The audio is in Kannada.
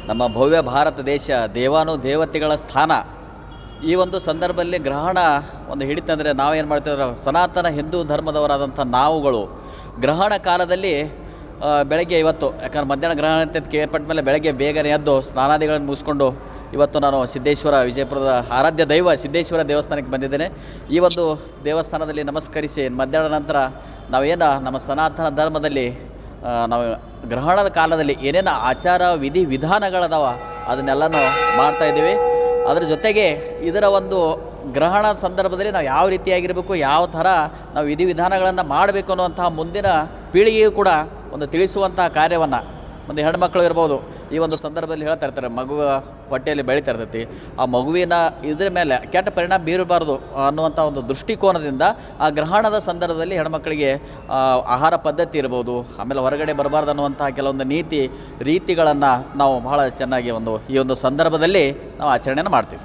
ನಮ್ಮ ಭವ್ಯ ಭಾರತ ದೇಶ ದೇವಾನುದೇವತೆಗಳ ಸ್ಥಾನ. ಈ ಒಂದು ಸಂದರ್ಭದಲ್ಲಿ ಗ್ರಹಣ ಒಂದು ಹಿಡಿತಂದರೆ ನಾವೇನು ಮಾಡ್ತಿದ್ರೆ ಸನಾತನ ಹಿಂದೂ ಧರ್ಮದವರಾದಂಥ ನಾವುಗಳು ಗ್ರಹಣ ಕಾಲದಲ್ಲಿ ಬೆಳಗ್ಗೆ ಇವತ್ತು ಯಾಕಂದ್ರೆ ಮಧ್ಯಾಹ್ನ ಗ್ರಹಣ ಅಂತ ಕೇಳ್ಪಟ್ಟ ಮೇಲೆ ಬೆಳಗ್ಗೆ ಬೇಗನೆ ಎದ್ದು ಸ್ನಾನಾದಿಗಳನ್ನು ಮುಗಿಸ್ಕೊಂಡು ಇವತ್ತು ನಾನು ಸಿದ್ದೇಶ್ವರ ವಿಜಯಪುರದ ಆರಾಧ್ಯ ದೈವ ಸಿದ್ದೇಶ್ವರ ದೇವಸ್ಥಾನಕ್ಕೆ ಬಂದಿದ್ದೇನೆ. ಈ ಒಂದು ದೇವಸ್ಥಾನದಲ್ಲಿ ನಮಸ್ಕರಿಸಿ ಮಧ್ಯಾಹ್ನ ನಂತರ ನಾವೇನು ನಮ್ಮ ಸನಾತನ ಧರ್ಮದಲ್ಲಿ ನಾವು ಗ್ರಹಣದ ಕಾಲದಲ್ಲಿ ಏನೇನು ಆಚಾರ ವಿಧಿ ವಿಧಾನಗಳದಾವ ಅದನ್ನೆಲ್ಲನೂ ಮಾಡ್ತಾಯಿದ್ದೀವಿ. ಅದರ ಜೊತೆಗೆ ಇದರ ಒಂದು ಗ್ರಹಣ ಸಂದರ್ಭದಲ್ಲಿ ನಾವು ಯಾವ ರೀತಿಯಾಗಿರಬೇಕು, ಯಾವ ಥರ ನಾವು ವಿಧಿವಿಧಾನಗಳನ್ನು ಮಾಡಬೇಕು ಅನ್ನುವಂತಹ ಮುಂದಿನ ಪೀಳಿಗೆಯೂ ಕೂಡ ಒಂದು ತಿಳಿಸುವಂತಹ ಕಾರ್ಯವನ್ನು ಒಂದು ಹೆಣ್ಮಕ್ಳು ಇರ್ಬೋದು ಈ ಒಂದು ಸಂದರ್ಭದಲ್ಲಿ ಹೇಳ್ತಾ ಇರ್ತಾರೆ. ಮಗುವ ಹೊಟ್ಟೆಯಲ್ಲಿ ಬೆಳೀತಾ ಇರ್ತೈತಿ, ಆ ಮಗುವಿನ ಇದ್ರ ಮೇಲೆ ಕೆಟ್ಟ ಪರಿಣಾಮ ಬೀರಬಾರ್ದು ಅನ್ನುವಂಥ ಒಂದು ದೃಷ್ಟಿಕೋನದಿಂದ ಆ ಗ್ರಹಣದ ಸಂದರ್ಭದಲ್ಲಿ ಹೆಣ್ಮಕ್ಳಿಗೆ ಆಹಾರ ಪದ್ಧತಿ ಇರ್ಬೋದು, ಆಮೇಲೆ ಹೊರಗಡೆ ಬರಬಾರ್ದು ಅನ್ನುವಂತಹ ಕೆಲವೊಂದು ರೀತಿಗಳನ್ನು ನಾವು ಬಹಳ ಚೆನ್ನಾಗಿ ಈ ಒಂದು ಸಂದರ್ಭದಲ್ಲಿ ನಾವು ಆಚರಣೆಯನ್ನು ಮಾಡ್ತೀವಿ.